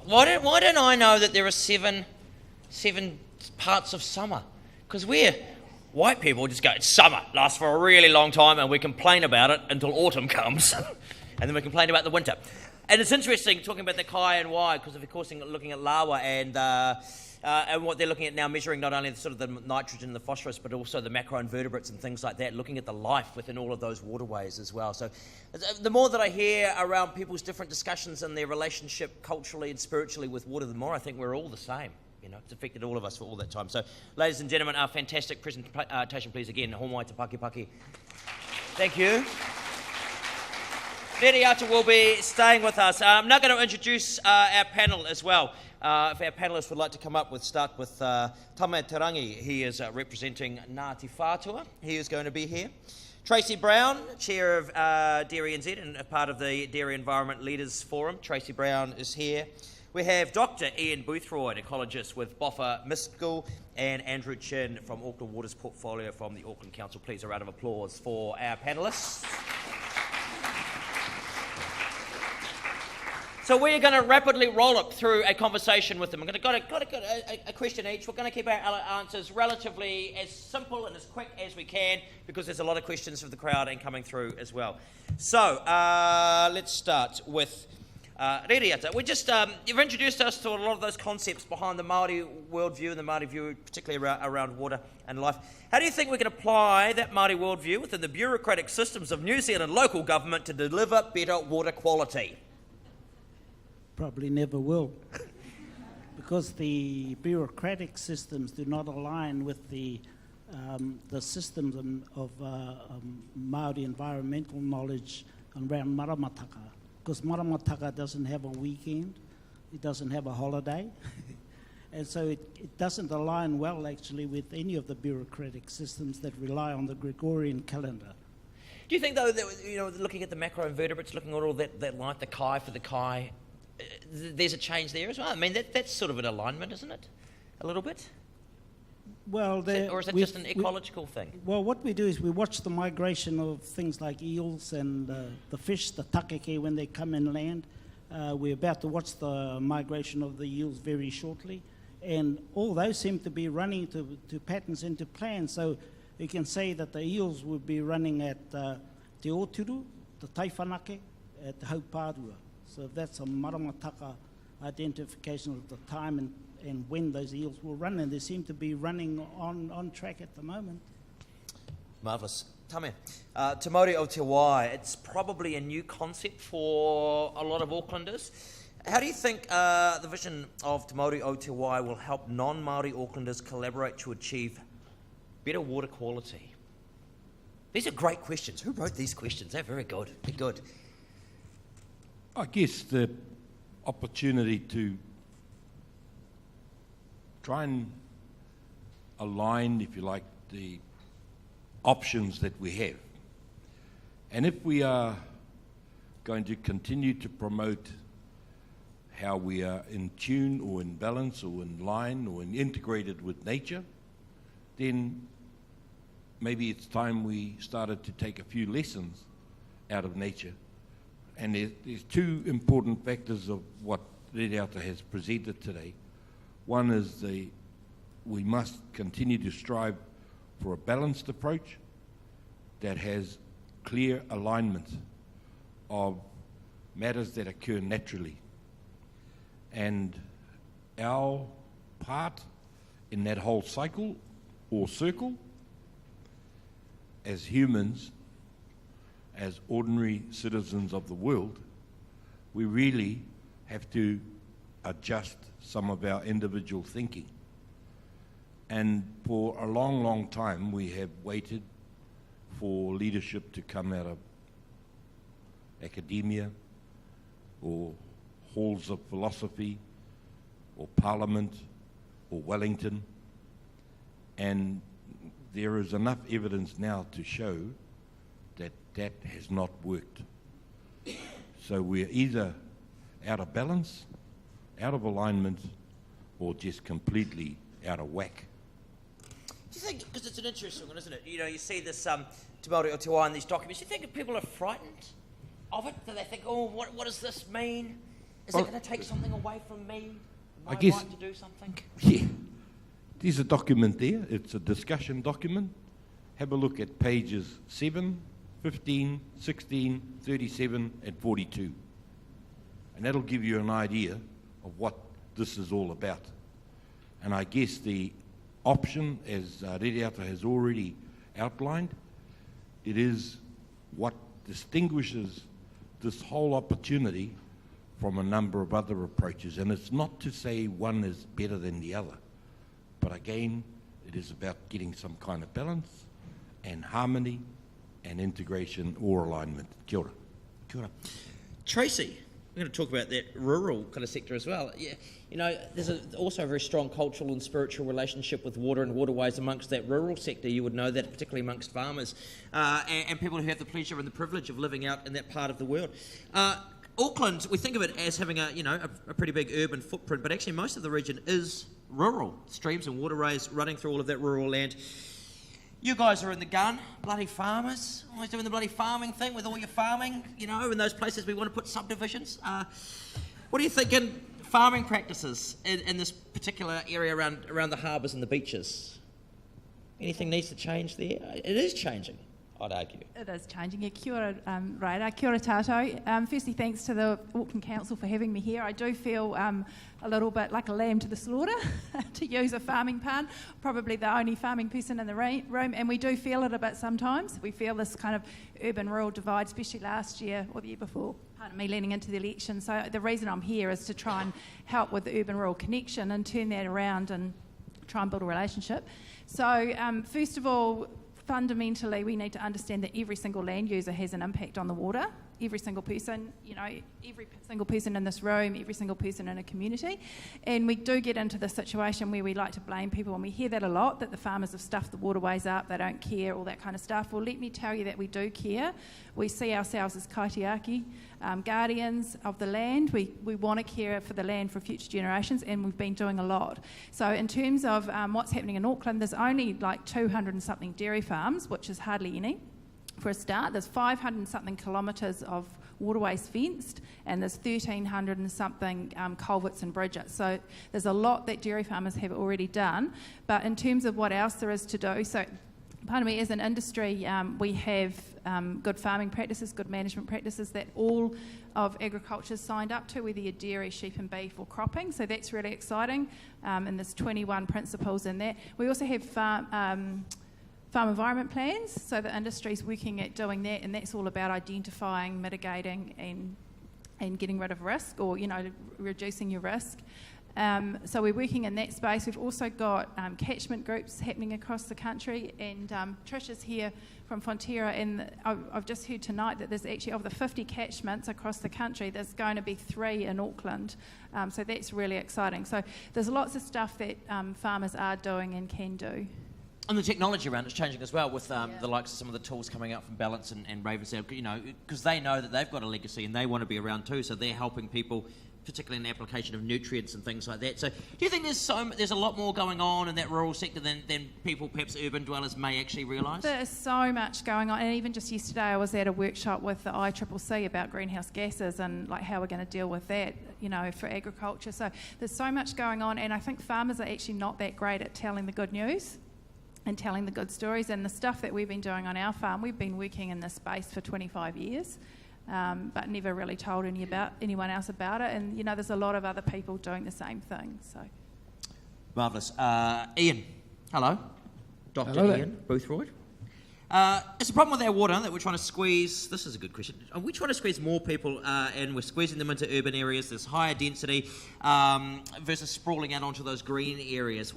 Why don't I know that there are seven parts of summer? Because we're white people just go, it's summer, lasts for a really long time, and we complain about it until autumn comes, and then we complain about the winter. And it's interesting talking about the kai and wai, because of course looking at lawa and what they're looking at now, measuring not only the nitrogen and the phosphorus, but also the macroinvertebrates and things like that, looking at the life within all of those waterways as well. So the more that I hear around people's different discussions and their relationship culturally and spiritually with water, the more I think we're all the same. It's affected all of us for all that time. So, ladies and gentlemen, a fantastic presentation, please, again. Homai te Paki. Thank you. Neriata will be staying with us. I'm now going to introduce our panel as well. If our panellists would like to come up, start with Tame Tarangi. He is representing Ngāti Whātua. He is going to be here. Tracy Brown, Chair of Dairy NZ and a part of the Dairy Environment Leaders Forum. Tracy Brown is here. We have Dr. Ian Boothroyd, ecologist with Boffa Miskell, and Andrew Chin from Auckland Waters Portfolio from the Auckland Council. Please, a round of applause for our panellists. So we're going to rapidly roll up through a conversation with them. We're going to got a question each. We're going to keep our answers relatively as simple and as quick as we can, because there's a lot of questions from the crowd and coming through as well. So let's start with Ririata. You've introduced us to a lot of those concepts behind the Maori worldview and the Maori view, particularly around water and life. How do you think we can apply that Maori worldview within the bureaucratic systems of New Zealand local government to deliver better water quality? Probably never will, because the bureaucratic systems do not align with the systems of Maori environmental knowledge around maramataka. Because maramataka doesn't have a weekend, it doesn't have a holiday, and so it doesn't align well actually with any of the bureaucratic systems that rely on the Gregorian calendar. Do you think though that looking at the macroinvertebrates, looking at all that light, the kai for the kai, there's a change there as well? I mean that's sort of an alignment, isn't it? A little bit. Well, or is it just an ecological thing? Well, what we do is we watch the migration of things like eels and the fish, the takeke, when they come inland. We're about to watch the migration of the eels very shortly. And all those seem to be running to patterns and to plans. So you can say that the eels would be running at Te Oturu, the Taiwhanake, at Haupārua. So that's a maramataka identification of the time and when those eels will run, and they seem to be running on track at the moment. Marvellous. Tame, Te Maori o Te Wai, it's probably a new concept for a lot of Aucklanders. How do you think the vision of Te Maori o Te Wai will help non-Maori Aucklanders collaborate to achieve better water quality? These are great questions. Who wrote these questions? They're very good. They're good. I guess the opportunity to try and align, if you like, the options that we have. And if we are going to continue to promote how we are in tune or in balance or in line or integrated with nature, then maybe it's time we started to take a few lessons out of nature. And there's two important factors of what Ririata has presented today. One is we must continue to strive for a balanced approach that has clear alignment of matters that occur naturally. And our part in that whole cycle or circle as humans, as ordinary citizens of the world, we really have to adjust some of our individual thinking. And for a long, long time, we have waited for leadership to come out of academia or halls of philosophy or Parliament or Wellington. And there is enough evidence now to show that that has not worked. So we're either out of balance, out of alignment, or just completely out of whack. Do you think, because it's an interesting one, isn't it? You see this Te Maori o Te Wai in these documents, do you think people are frightened of it? Do they think, oh, what does this mean? Is it going to take something away from me? I guess- right to do something? Yeah. There's a document there. It's a discussion document. Have a look at pages 7, 15, 16, 37, and 42. And that'll give you an idea of what this is all about. And I guess the option, as Rediata has already outlined, it is what distinguishes this whole opportunity from a number of other approaches. And it's not to say one is better than the other, but again, it is about getting some kind of balance and harmony and integration or alignment. Kia ora. Kia ora. Tracy, we're going to talk about that rural kind of sector as well. Yeah, you know, there's also a very strong cultural and spiritual relationship with water and waterways amongst that rural sector. You would know that, particularly amongst farmers and people who have the pleasure and the privilege of living out in that part of the world. Auckland, we think of it as having a pretty big urban footprint, but actually most of the region is rural. Streams and waterways running through all of that rural land. You guys are in the gun, bloody farmers, always doing the bloody farming thing with all your farming, you know, in those places we want to put subdivisions. What are you thinking farming practices in this particular area around the harbours and the beaches? Anything needs to change there? It is changing, I'd argue. It is changing. Yeah, kia ora, Raida. Kia ora tātou. Firstly, thanks to the Auckland Council for having me here. I do feel a little bit like a lamb to the slaughter, to use a farming pun. Probably the only farming person in the room, and we do feel it a bit sometimes. We feel this kind of urban-rural divide, especially last year or the year before, pardon me, leading into the election. So the reason I'm here is to try and help with the urban-rural connection and turn that around and try and build a relationship. So first of all, fundamentally, we need to understand that every single land user has an impact on the water. Every single person, you know, every single person in this room, every single person in a community. And we do get into the situation where we like to blame people, and we hear that a lot, that the farmers have stuffed the waterways up, they don't care, all that kind of stuff. Well, let me tell you that we do care. We see ourselves as kaitiaki, guardians of the land. We want to care for the land for future generations, and we've been doing a lot. So in terms of what's happening in Auckland, there's only like 200 and something dairy farms, which is hardly any. For a start, there's 500 and something kilometres of waterways fenced, and there's 1,300 and something culverts and bridges. So there's a lot that dairy farmers have already done. But in terms of what else there is to do, so pardon me, as an industry, we have good farming practices, good management practices that all of agriculture is signed up to, whether you're dairy, sheep and beef or cropping. So that's really exciting, and there's 21 principles in that. We also have farm environment plans, so the industry's working at doing that, and that's all about identifying, mitigating and getting rid of risk, or, you know, reducing your risk. So we're working in that space. We've also got catchment groups happening across the country, and Trish is here from Fonterra, and I've just heard tonight that there's actually, of the 50 catchments across the country, there's going to be 3 in Auckland, so that's really exciting. So there's lots of stuff that farmers are doing and can do. And the technology around it's changing as well, with the likes of some of the tools coming out from Balance and Ravensdale, you know, because they know that they've got a legacy and they want to be around too, so they're helping people, particularly in the application of nutrients and things like that. So do you think there's a lot more going on in that rural sector than people, perhaps urban dwellers, may actually realise? There's so much going on, and even just yesterday I was at a workshop with the ICCC about greenhouse gases and like how we're going to deal with that, you know, for agriculture. So there's so much going on, and I think farmers are actually not that great at telling the good news and telling the good stories. And the stuff that we've been doing on our farm, we've been working in this space for 25 years, but never really told anyone else about it. And, you know, there's a lot of other people doing the same thing. So, Marvellous. Ian, hello. Dr. Hello Ian Boothroyd. It's a problem with our water that we're trying to squeeze. This is a good question. Are we trying to squeeze more people and we're squeezing them into urban areas? There's higher density versus sprawling out onto those green areas.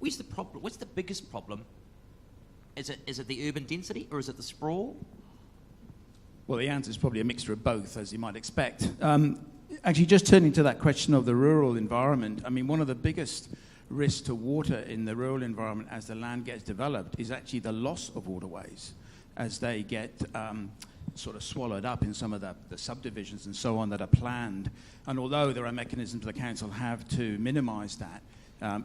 Where's the problem? What's the biggest problem? Is it the urban density, or is it the sprawl? Well, the answer is probably a mixture of both, as you might expect. Actually, just turning to that question of the rural environment, I mean, one of the biggest risks to water in the rural environment as the land gets developed is actually the loss of waterways as they get sort of swallowed up in some of the subdivisions and so on that are planned. And although there are mechanisms the council have to minimise that,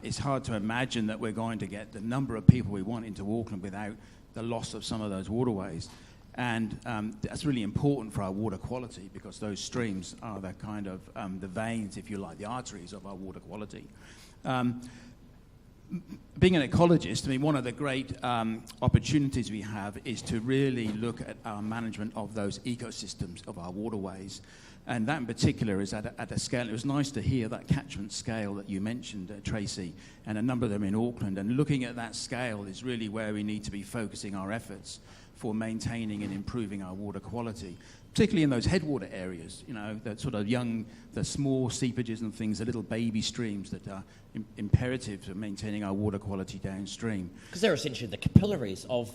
it's hard to imagine that we're going to get the number of people we want into Auckland without the loss of some of those waterways. And that's really important for our water quality, because those streams are the kind of the veins, if you like, the arteries of our water quality. Being an ecologist, I mean, one of the great opportunities we have is to really look at our management of those ecosystems of our waterways. And that in particular is at a scale. It was nice to hear that catchment scale that you mentioned, Tracy, and a number of them in Auckland. And looking at that scale is really where we need to be focusing our efforts for maintaining and improving our water quality, particularly in those headwater areas, you know, that sort of young, the small seepages and things, the little baby streams that are imperative for maintaining our water quality downstream. Because they're essentially the capillaries of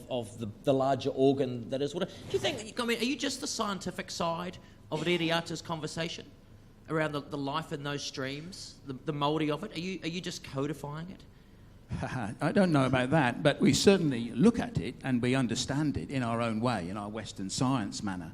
the larger organ that is water. Do you think, I mean, are you just the scientific side of Ririata's conversation around the life in those streams, the Maori of it? Are you just codifying it? I don't know about that, but we certainly look at it and we understand it in our own way, in our Western science manner.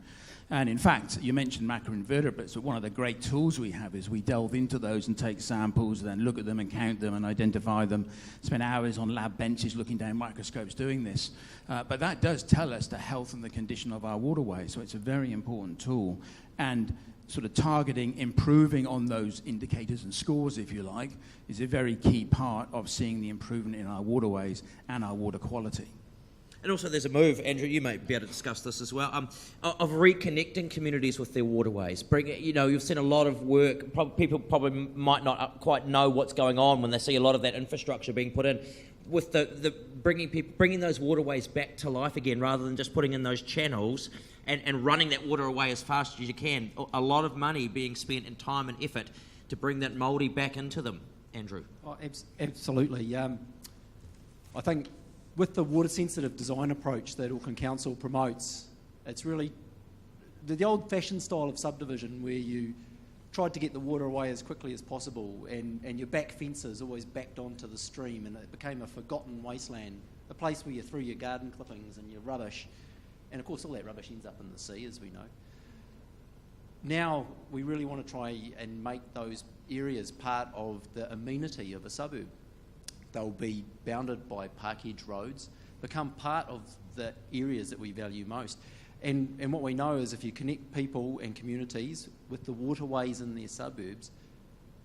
And in fact, you mentioned macroinvertebrates, but one of the great tools we have is we delve into those and take samples, then look at them and count them and identify them, spend hours on lab benches looking down microscopes doing this. But that does tell us the health and the condition of our waterways, so it's a very important tool. And sort of targeting, improving on those indicators and scores, if you like, is a very key part of seeing the improvement in our waterways and our water quality. And also there's a move, Andrew, you may be able to discuss this as well, of reconnecting communities with their waterways. You've seen a lot of work, people probably might not quite know what's going on when they see a lot of that infrastructure being put in, with the bringing those waterways back to life again, rather than just putting in those channels and running that water away as fast as you can. A lot of money being spent in time and effort to bring that Māori back into them, Andrew. Oh, absolutely. I think with the water-sensitive design approach that Auckland Council promotes, it's really the old-fashioned style of subdivision where you tried to get the water away as quickly as possible, and your back fences always backed onto the stream, and it became a forgotten wasteland, a place where you threw your garden clippings and your rubbish, and of course all that rubbish ends up in the sea, as we know. Now we really want to try and make those areas part of the amenity of a suburb. They'll be bounded by parkage roads, become part of the areas that we value most. And what we know is if you connect people and communities with the waterways in their suburbs,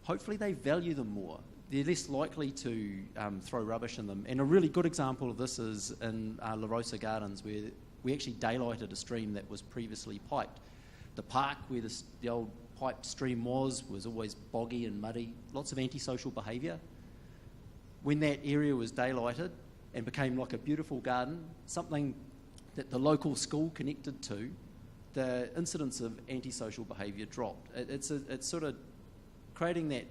hopefully they value them more. They're less likely to throw rubbish in them. And a really good example of this is in La Rosa Gardens, where we actually daylighted a stream that was previously piped. The park where the old piped stream was always boggy and muddy, lots of antisocial behaviour. When that area was daylighted and became like a beautiful garden, something that the local school connected to, the incidence of antisocial behaviour dropped. It's sort of creating that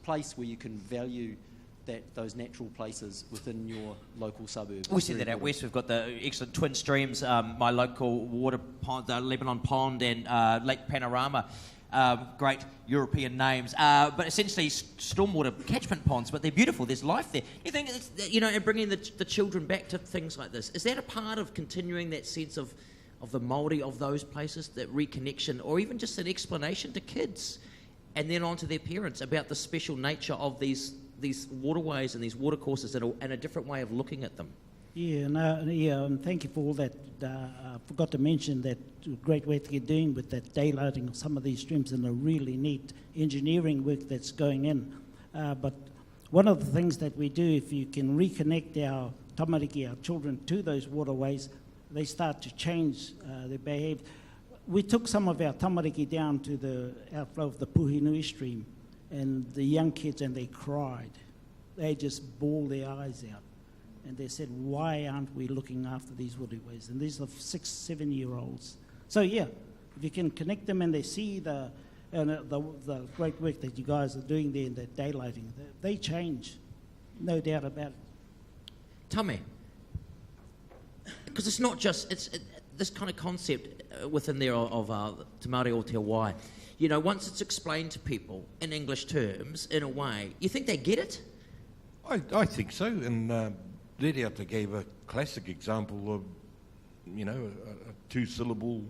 place where you can value those natural places within your local suburb. We see that out west. We've got the excellent twin streams, my local water pond, Lebanon Pond and Lake Panorama. Great European names, but essentially stormwater catchment ponds, but they're beautiful, there's life there. You think, and bringing the children back to things like this, is that a part of continuing that sense of the Māori of those places, that reconnection, or even just an explanation to kids and then on to their parents about the special nature of these waterways and these watercourses and a different way of looking at them? And thank you for all that. I forgot to mention that great work you're doing with that daylighting of some of these streams and the really neat engineering work that's going in. But one of the things that we do, if you can reconnect our tamariki, our children, to those waterways, they start to change their behaviour. We took some of our tamariki down to the outflow of the Puhinui stream, and the young kids, and they cried. They just bawled their eyes out. And they said, why aren't we looking after these waterways? And these are 6, 7-year-olds. So yeah, if you can connect them and they see the great work that you guys are doing there in that daylighting, they change, no doubt about it. Tame, because it's not just, this kind of concept within there of Te Māori o Te Wai. Once it's explained to people in English terms, in a way, you think they get it? I think so, and Ririata gave a classic example of, a two-syllable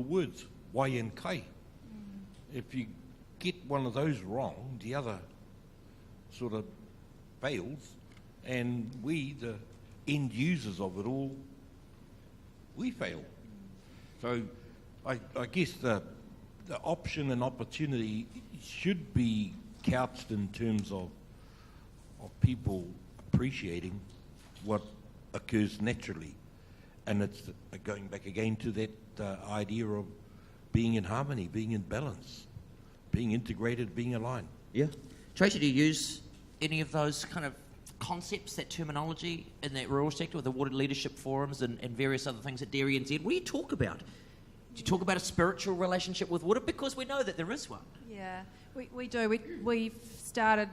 words, wai and kai. If you get one of those wrong, the other sort of fails, and we, the end users of it all, we fail. So I guess the option and opportunity should be couched in terms of people appreciating what occurs naturally. And it's going back again to that idea of being in harmony, being in balance, being integrated, being aligned. Yeah. Tracy, do you use any of those kind of concepts, that terminology in that rural sector with the water leadership forums and various other things at Dairy NZ? What do you talk about? Do you talk about a spiritual relationship with water? Because we know that there is one. Yeah, we do. We've started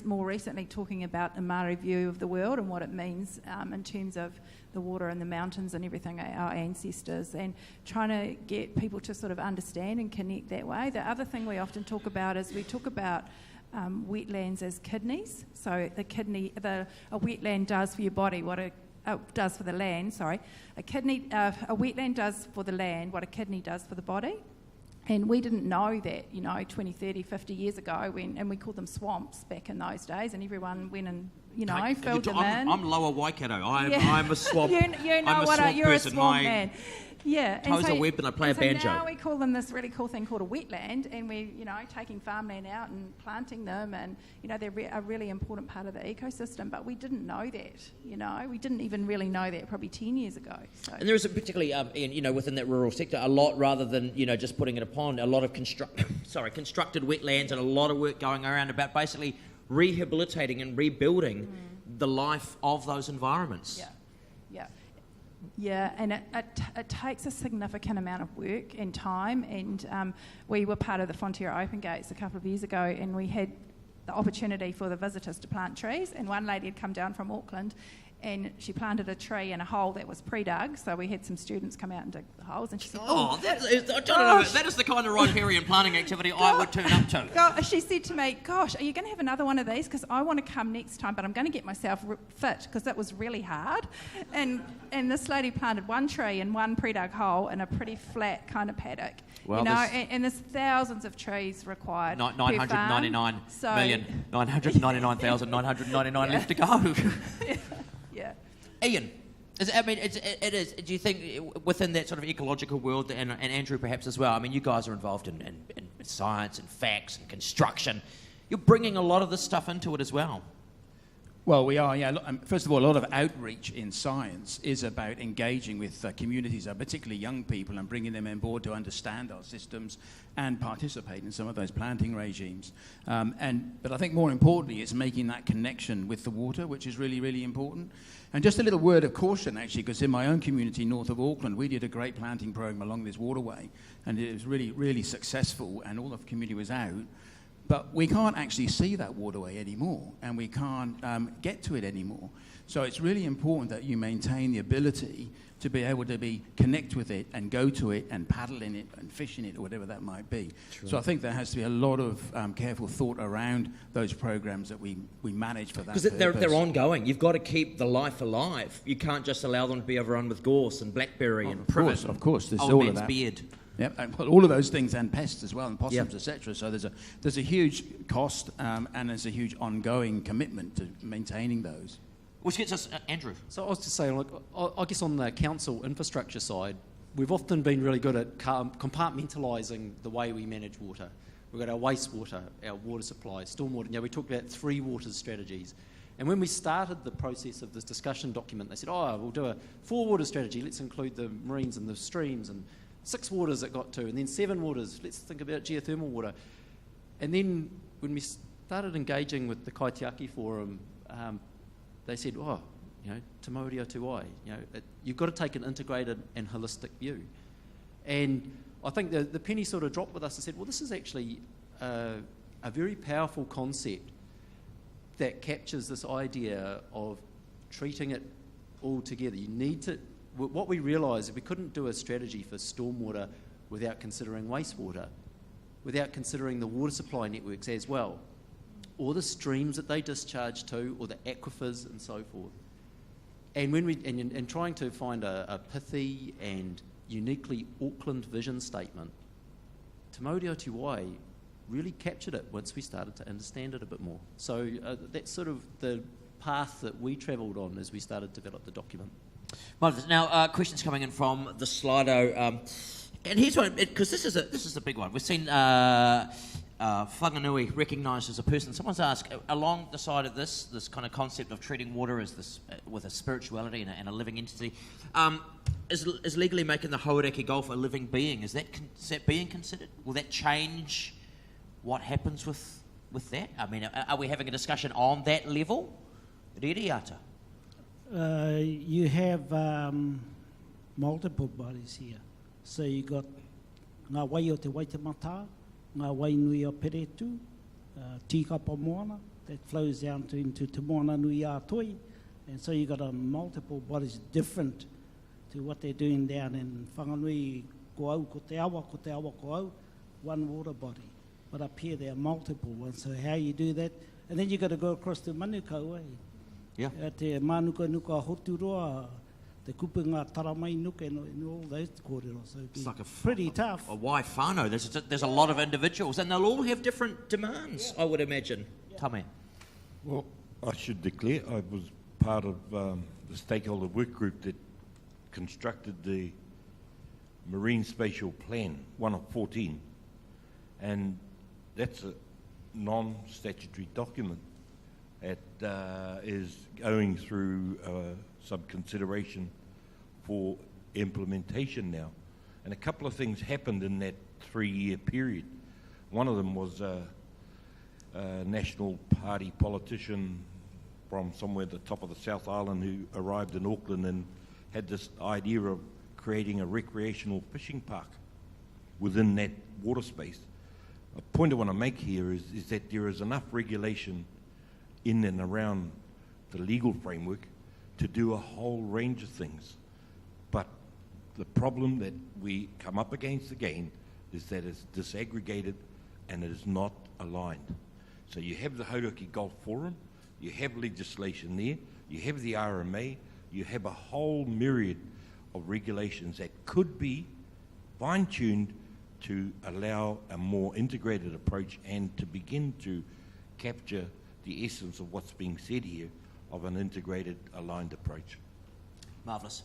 more recently talking about a Maori view of the world and what it means in terms of the water and the mountains and everything, our ancestors, and trying to get people to sort of understand and connect that way. The other thing we often talk about is we talk about wetlands as kidneys. So a wetland does for your body what does for the land. Sorry, a wetland does for the land what a kidney does for the body. And we didn't know that, 20, 30, 50 years ago, and we called them swamps back in those days, and everyone went and, filled them in. I'm Lower Waikato. I'm a swamp. You're a swamp man. Yeah. Toes are web and I play a banjo. So now we call them this really cool thing called a wetland, and we're, taking farmland out and planting them, and, they're a really important part of the ecosystem, but we didn't know that, we didn't even really know that probably 10 years ago. So. And there is particularly, within that rural sector, a lot rather than, just putting in a pond, a lot of constructed wetlands and a lot of work going around about basically rehabilitating and rebuilding the life of those environments. Yeah, and it takes a significant amount of work and time, and we were part of the Fonterra Open Gates a couple of years ago, and we had the opportunity for the visitors to plant trees, and one lady had come down from Auckland and she planted a tree in a hole that was pre-dug, so we had some students come out and dig the holes, and she said, that is the kind of riparian planting activity I would turn up to. She said to me, gosh, are you going to have another one of these? Because I want to come next time, but I'm going to get myself fit, because that was really hard. And this lady planted one tree in one pre-dug hole in a pretty flat kind of paddock. Well, and there's thousands of trees required. 999,999 left to go. Yeah. Ian, it is. Do you think within that sort of ecological world, and Andrew perhaps as well, you guys are involved in science and facts and construction. You're bringing a lot of this stuff into it as well. Well, we are, yeah. First of all, a lot of outreach in science is about engaging with communities, particularly young people, and bringing them on board to understand our systems and participate in some of those planting regimes. But I think more importantly, it's making that connection with the water, which is really, really important. And just a little word of caution, actually, because in my own community north of Auckland, we did a great planting program along this waterway, and it was really, really successful, and all the community was out. But we can't actually see that waterway anymore, and we can't get to it anymore. So it's really important that you maintain the ability to be able to connect with it and go to it and paddle in it and fish in it or whatever that might be. True. So I think there has to be a lot of careful thought around those programs that we manage for that. Because they're ongoing. You've got to keep the life alive. You can't just allow them to be overrun with gorse and blackberry and privet. Of course, there's old all man's of that. Beard. Yep, and all of those things, and pests as well, and possums, etc. So there's a huge cost, and there's a huge ongoing commitment to maintaining those. Which gets us, Andrew. So I was just saying, I guess on the council infrastructure side, we've often been really good at compartmentalising the way we manage water. We've got our wastewater, our water supply, stormwater. We talked about 3 water strategies. And when we started the process of this discussion document, they said, we'll do a 4 water strategy. Let's include the marines and the streams, and 6 waters it got to, and then 7 waters. Let's think about geothermal water. And then when we started engaging with the Kaitiaki Forum, they said, te Maori o te wai. You've got to take an integrated and holistic view. And I think the penny sort of dropped with us and said, well, this is actually a very powerful concept that captures this idea of treating it all together. You need to... What we realised is we couldn't do a strategy for stormwater without considering wastewater, without considering the water supply networks as well, or the streams that they discharge to, or the aquifers and so forth. And when and trying to find a pithy and uniquely Auckland vision statement, Te Maori o te wai really captured it once we started to understand it a bit more. So that's sort of the path that we travelled on as we started to develop the document. Marvellous. Now, questions coming in from the Slido. And here's one, because this is a big one. We've seen whanganui recognised as a person. Someone's asked, along the side of this kind of concept of treating water as this with a spirituality and a living entity, is legally making the Hauraki Gulf a living being? Is that being considered? Will that change what happens with that? I mean, are we having a discussion on that level? Ririata. You have multiple bodies here. So you got ngā wai o te Waitemata, ngā wai nui o Peretu, Tīkapa Moana, that flows down into Te Moana Nui a Toi. And so you got multiple bodies different to what they're doing down in Whanganui, ko au, ko te awa, ko au, one water body. But up here there are multiple ones, so how you do that? And then you got to go across to Manukau, Yeah. Te Manuka Nuka Hoturoa, the kupunga taramai nuka and all those kōrero. So It's like pretty tough. A waiwhānau. There's a lot of individuals, and they'll all have different demands, I would imagine. Tame. Well, I should declare I was part of the stakeholder work group that constructed the Marine Spatial Plan, one of 14, and that's a non-statutory document that is going through some consideration for implementation now. And a couple of things happened in that 3-year period. One of them was a National Party politician from somewhere at the top of the South Island who arrived in Auckland and had this idea of creating a recreational fishing park within that water space. A point I want to make here is that there is enough regulation in and around the legal framework to do a whole range of things. But the problem that we come up against again is that it's disaggregated and it is not aligned. So you have the Hauraki Gulf Forum, you have legislation there, you have the RMA, you have a whole myriad of regulations that could be fine-tuned to allow a more integrated approach and to begin to capture the essence of what's being said here of an integrated, aligned approach. Marvellous.